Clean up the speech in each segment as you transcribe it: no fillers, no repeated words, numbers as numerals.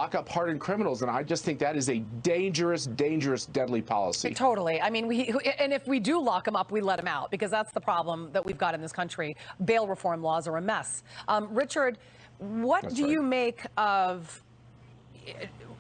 lock up hardened criminals, and I just think that is a dangerous, deadly policy. Totally. I mean, and if we do lock them up, we let them out, because that's the problem that we've got in this country. Bail reform laws are a mess. Richard, what do you make of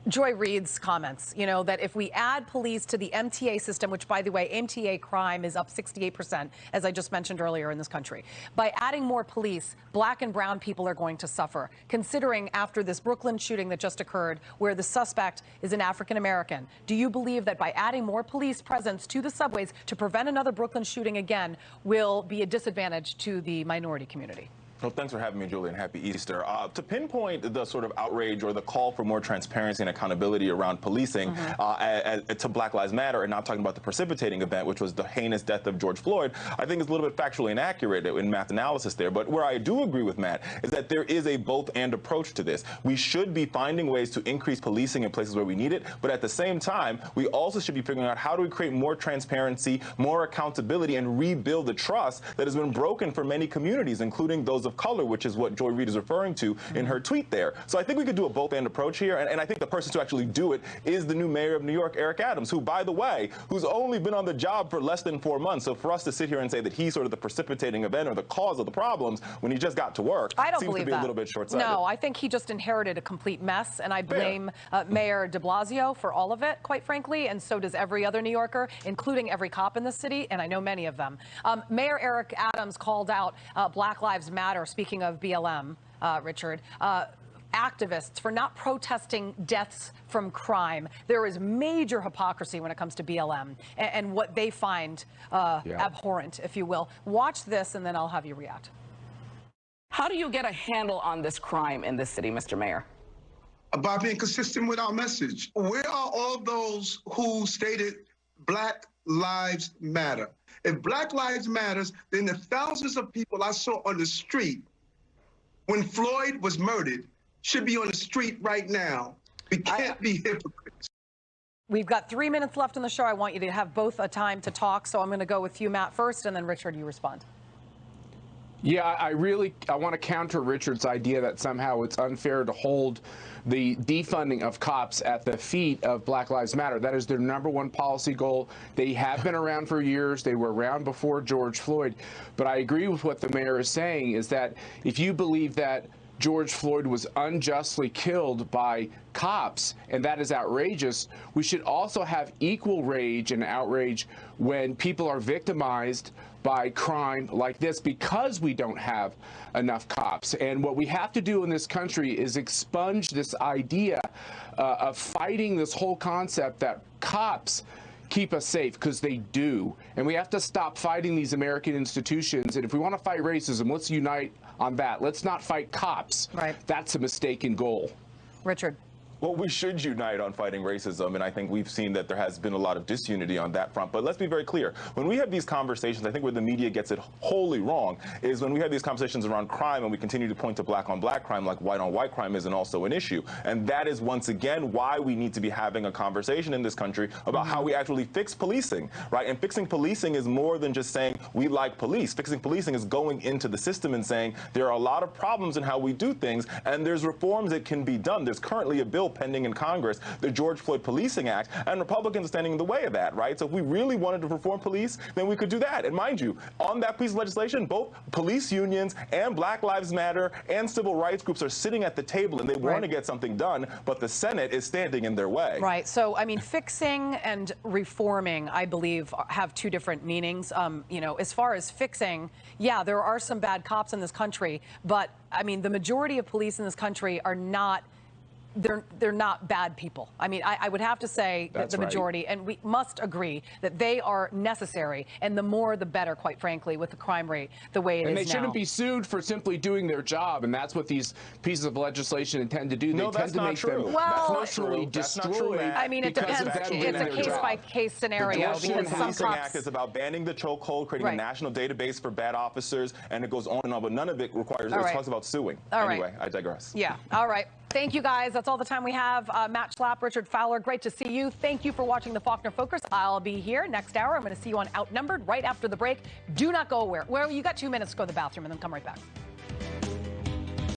Joy Reid's comments, you know, that if we add police to the MTA system, which, by the way, MTA crime is up 68%, as I just mentioned earlier in this country. By adding more police, black and brown people are going to suffer, considering after this Brooklyn shooting that just occurred, where the suspect is an African-American. Do you believe that by adding more police presence to the subways to prevent another Brooklyn shooting again will be a disadvantage to the minority community? Well, thanks for having me, Julie, and happy Easter. To pinpoint the sort of outrage or the call for more transparency and accountability around policing to Black Lives Matter, and not talking about the precipitating event, which was the heinous death of George Floyd, I think is a little bit factually inaccurate in math analysis there. But where I do agree with Matt is that there is a both-and approach to this. We should be finding ways to increase policing in places where we need it, but at the same time, we also should be figuring out how do we create more transparency, more accountability, and rebuild the trust that has been broken for many communities, including those of color, which is what Joy Reid is referring to in her tweet there. So I think we could do a both-and approach here, and I think the person to actually do it is the new mayor of New York, Eric Adams, who, by the way, who's only been on the job for less than 4 months. So for us to sit here and say that he's sort of the precipitating event or the cause of the problems when he just got to work seems to be a little bit short-sighted. No, I think he just inherited a complete mess, and I blame Mayor de Blasio for all of it, quite frankly, and so does every other New Yorker, including every cop in the city, and I know many of them. Mayor Eric Adams called out Black Lives Matter, speaking of BLM, Richard, activists for not protesting deaths from crime. There is major hypocrisy when it comes to BLM and what they find abhorrent, if you will. Watch this, and then I'll have you react. How do you get a handle on this crime in this city, Mr. Mayor? By being consistent with our message. Where are all those who stated Black Lives Matter? If Black Lives Matters, then the thousands of people I saw on the street when Floyd was murdered should be on the street right now. We can't be hypocrites. We've got 3 minutes left in the show. I want you to have both a time to talk, so I'm going to go with you, Matt, first, and then Richard, you respond. Yeah, I want to counter Richard's idea that somehow it's unfair to hold the defunding of cops at the feet of Black Lives Matter. That is their #1 policy goal. They have been around for years. They were around before George Floyd. But I agree with what the mayor is saying, is that if you believe that George Floyd was unjustly killed by cops, and that is outrageous, we should also have equal rage and outrage when people are victimized by crime like this because we don't have enough cops. And what we have to do in this country is expunge this idea of fighting this whole concept that cops keep us safe, because they do. And we have to stop fighting these American institutions. And if we want to fight racism, let's unite on that. Let's not fight cops. Right. That's a mistaken goal. Richard. Well, we should unite on fighting racism, and I think we've seen that there has been a lot of disunity on that front. But let's be very clear. When we have these conversations, I think where the media gets it wholly wrong is when we have these conversations around crime and we continue to point to black-on-black crime like white-on-white crime isn't also an issue. And that is, once again, why we need to be having a conversation in this country about how we actually fix policing, right? And fixing policing is more than just saying we like police. Fixing policing is going into the system and saying there are a lot of problems in how we do things, and there's reforms that can be done. There's currently a bill pending in Congress, the George Floyd Policing Act, and Republicans are standing in the way of that, right? So if we really wanted to reform police, then we could do that. And mind you, on that piece of legislation, both police unions and Black Lives Matter and civil rights groups are sitting at the table, and they want to get something done, but the Senate is standing in their way. Right. So, I mean, fixing and reforming, I believe, have two different meanings. You know, as far as fixing, yeah, there are some bad cops in this country, but, I mean, the majority of police in this country are not they're not bad people. I mean, I would have to say that the majority, and we must agree that they are necessary, and the more the better, quite frankly, with the crime rate the way it is now. And they shouldn't be sued for simply doing their job, and that's what these pieces of legislation intend to do. They tend to make them personally destroyed. I mean, it depends. It's a case-by-case scenario. The George Floyd Policing Act is about banning the chokehold, creating a national database for bad officers, and it goes on and on, but none of it requires, it talks about suing. Anyway, I digress. Yeah, all right. Thank you, guys. That's all the time we have. Matt Schlapp, Richard Fowler, great to see you. Thank you for watching the Faulkner Focus. I'll be here next hour. I'm going to see you on Outnumbered right after the break. Do not go away. Well, you got 2 minutes to go to the bathroom and then come right back.